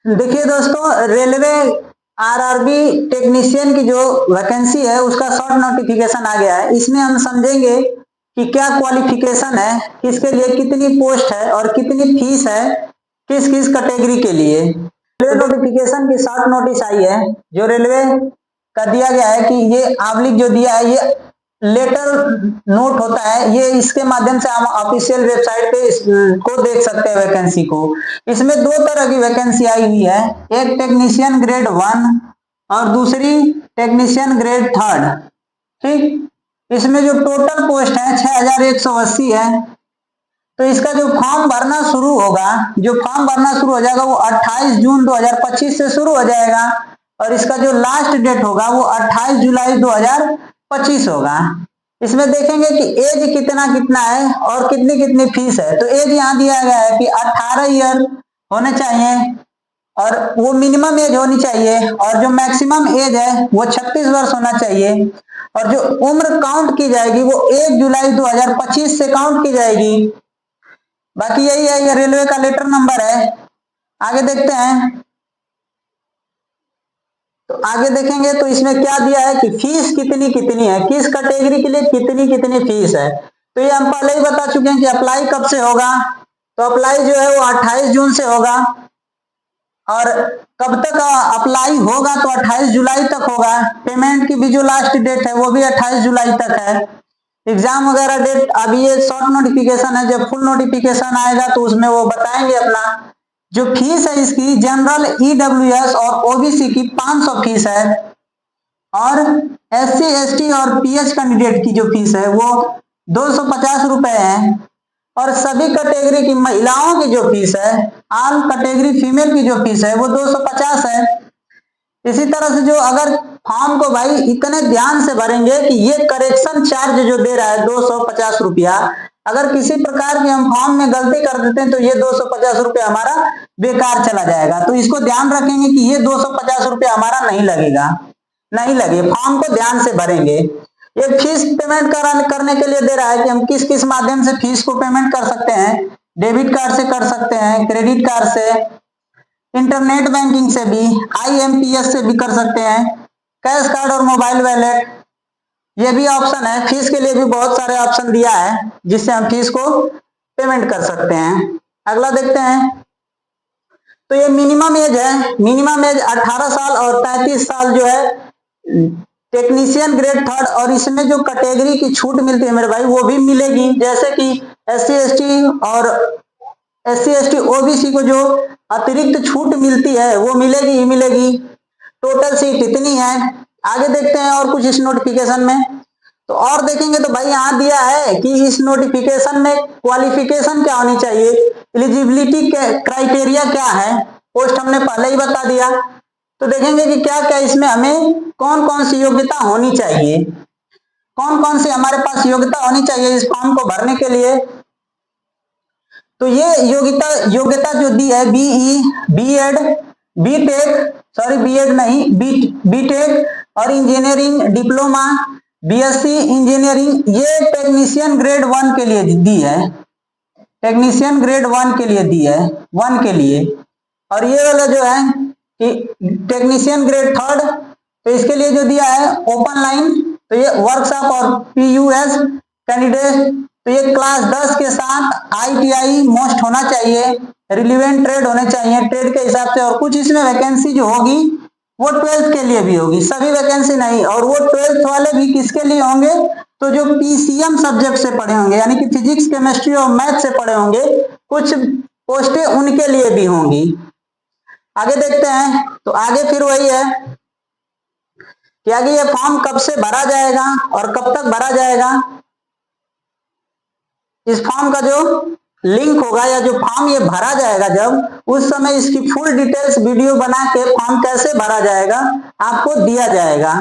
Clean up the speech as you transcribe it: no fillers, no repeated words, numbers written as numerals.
देखिए दोस्तों, railway RRB technician की जो वैकेंसी है उसका शॉर्ट नोटिफिकेशन आ गया है। इसमें हम समझेंगे कि क्या क्वालिफिकेशन है, किसके लिए कितनी पोस्ट है और कितनी फीस है, किस किस कैटेगरी के लिए। रेलवे नोटिफिकेशन की शॉर्ट नोटिस आई है जो रेलवे का दिया गया है कि ये आबलिक जो दिया है ये लेटर नोट होता है, ये इसके माध्यम से हम ऑफिशियल वेबसाइट पे को देख सकते हैं वैकेंसी को। इसमें दो तरह की वैकेंसी आई हुई है, एक टेक्नीशियन ग्रेड 1 और दूसरी टेक्नीशियन ग्रेड 3। ठीक, इसमें जो टोटल पोस्ट है 6180 है। तो इसका जो फॉर्म भरना शुरू होगा, जो फॉर्म भरना शुरू हो जाएगा वो 28 जून 2025 से शुरू हो जाएगा और इसका जो लास्ट डेट होगा वो 28 जुलाई 2025 होगा। इसमें देखेंगे कि एज कितना कितना है और कितनी कितनी फीस है। तो एज यहाँ दिया गया है कि 18 ईयर होने चाहिए और वो मिनिमम एज होनी चाहिए, और जो मैक्सिमम एज है वो 36 वर्ष होना चाहिए, और जो उम्र काउंट की जाएगी वो 1 जुलाई 2025 से काउंट की जाएगी। बाकी यही है, ये रेलवे का लेटर नंबर है। आगे देखते हैं, तो आगे देखेंगे तो इसमें क्या दिया है कि फीस कितनी कितनी है, किस कैटेगरी के लिए कितनी कितनी फीस है। तो ये हम पहले ही बता चुके हैं कि अप्लाई कब से होगा। तो अप्लाई जो है वो 28 जून से होगा, और कब तक अप्लाई होगा तो 28 जुलाई तक होगा। पेमेंट की भी जो लास्ट डेट है वो भी 28 जुलाई तक है। एग्जाम वगैरह डेट अभी ये शॉर्ट नोटिफिकेशन है, जब फुल नोटिफिकेशन आएगा तो उसमें वो बताएंगे अपना। जो फीस है इसकी जनरल, ईडब्ल्यूएस और ओबीसी की 500 फीस है, और एससी एसटी और पीएच कैंडिडेट की जो फीस है वो 250 रुपए है, और सभी कैटेगरी की महिलाओं की जो फीस है, ऑल कैटेगरी फीमेल की जो फीस है वो 250 है। इसी तरह से जो अगर फॉर्म को भाई इतने ध्यान से भरेंगे कि ये करेक्शन चार्ज जो दे रहा है 250 रुपया, अगर किसी प्रकार की हम फॉर्म में गलती कर देते हैं तो ये 250 रुपया हमारा बेकार चला जाएगा। तो इसको ध्यान रखेंगे कि ये 250 रुपया हमारा नहीं लगेगा, नहीं लगे, फॉर्म को ध्यान से भरेंगे। ये फीस पेमेंट करने के लिए दे रहा है कि हम किस किस माध्यम से फीस को पेमेंट कर सकते हैं। डेबिट कार्ड से कर सकते हैं, क्रेडिट कार्ड से, इंटरनेट बैंकिंग से भी, आईएमपीएस से भी कर सकते हैं, कैश कार्ड और मोबाइल वॉलेट, ये भी ऑप्शन है। फीस के लिए भी बहुत सारे ऑप्शन दिया है जिससे हम फीस को पेमेंट कर सकते हैं। अगला देखते हैं, तो ये मिनिमम एज है, मिनिमम एज 18 साल और 35 साल जो है टेक्नीशियन ग्रेड 3, और इसमें जो कैटेगरी की छूट मिलती है मेरे भाई वो भी मिलेगी, जैसे कि एससी एसटी ओबीसी को जो अतिरिक्त छूट मिलती है वो मिलेगी ही मिलेगी। टोटल सीट इतनी है। आगे देखते हैं और कुछ इस नोटिफिकेशन में, तो और देखेंगे तो भाई यहाँ दिया है कि इस नोटिफिकेशन में क्वालिफिकेशन क्या होनी चाहिए, एलिजिबिलिटी क्राइटेरिया क्या है, पोस्ट हमने पहले ही बता दिया। तो देखेंगे कि क्या क्या इसमें हमें कौन कौन सी योग्यता होनी चाहिए, कौन कौन सी हमारे पास योग्यता होनी चाहिए इस फॉर्म को भरने के लिए। तो ये योग्यता जो दी है, BE, BEd, BTech, sorry BEd नहीं, बीटेक और इंजीनियरिंग डिप्लोमा, बीएससी इंजीनियरिंग, ये टेक्नीशियन ग्रेड 1 के लिए दी है, टेक्नीशियन ग्रेड 1 के लिए दी है, 1 के लिए। और ये वाला जो है कि टेक्नीशियन ग्रेड 3, तो इसके लिए जो दिया है ओपन लाइन, तो ये वर्कशॉप और पीयूएस कैंडिडेट, तो ये क्लास 10 के साथ आईटीआई मोस्ट होना चाहिए, रिलीवेंट ट्रेड होने चाहिए ट्रेड के हिसाब से। और कुछ इसमें वैकेंसी जो होगी वो 12th के लिए भी होगी, सभी वैकेंसी नहीं, और वो 12th वाले भी किसके लिए होंगे, तो जो पीसीएम सब्जेक्ट से पढ़े होंगे, यानी कि फिजिक्स केमिस्ट्री और मैथ से पढ़े होंगे, कुछ पोस्टें उनके लिए भी होंगी। आगे देखते हैं, तो आगे फिर वही है कि आगे ये फॉर्म कब से भरा जाएगा और कब तक भरा जाएगा। इस फॉर्म का जो लिंक होगा या जो फॉर्म ये भरा जाएगा, जब उस समय इसकी फुल डिटेल्स वीडियो बना के फॉर्म कैसे भरा जाएगा आपको दिया जाएगा।